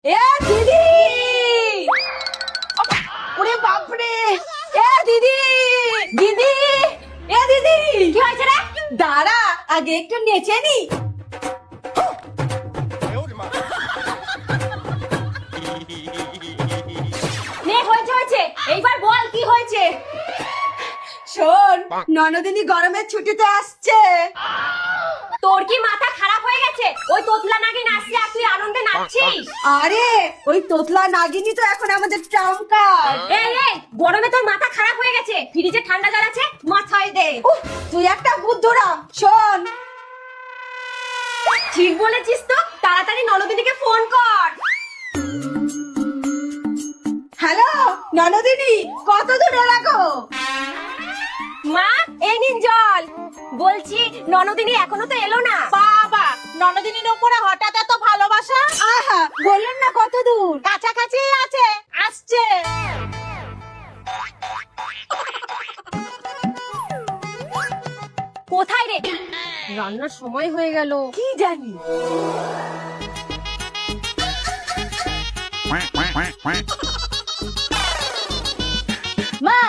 এ দিদি, ওরে বাপরে, এ দিদি, দিদি, এ দিদি, কি হয়েছে রে? দাঁড়া, আগে একটু নেচে নি। নে, হয়েছে হয়েছে, এইবার বল কি হয়েছে। শোন, ননদিনী গরমের ছুটিতে আসছে। তোর কি মাথা খারাপ হয়ে গেছে? ওই তোতলা নাগিন আসছে আর তুই আনন্দে নাচছিস? আরে ওই তোতলা নাগিনী তো এখন আমাদের ট্রাম্পার। এই এই, গরমে তোর মাথা খারাপ হয়ে গেছে, ফ্রিজে ঠান্ডা জল আছে, মাথায় দে। তুই একটা বুদ্ধুরা। শোন, ঠিক বলেছিস তো, তাড়াতাড়ি ননদিনীকে ফোন কর। হ্যালো ননদিনী, কত দূরে লাগো? মা, এই নিন জল। বলছি ননদিনী এখনো তো এলো না। বাবা, ননদিনীর উপরে হঠাৎ এত ভালোবাসা? আহা, বললেন না কত দূর। কাছাকাছি আছে, আসছে। কোথায় রে? রান্নার সময় হয়ে গেল, কি জানি। মা,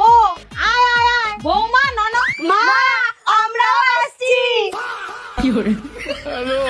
ও, আয় আয় আয় বৌমা, ননদ। মা, আমরাও আসছি। Hello.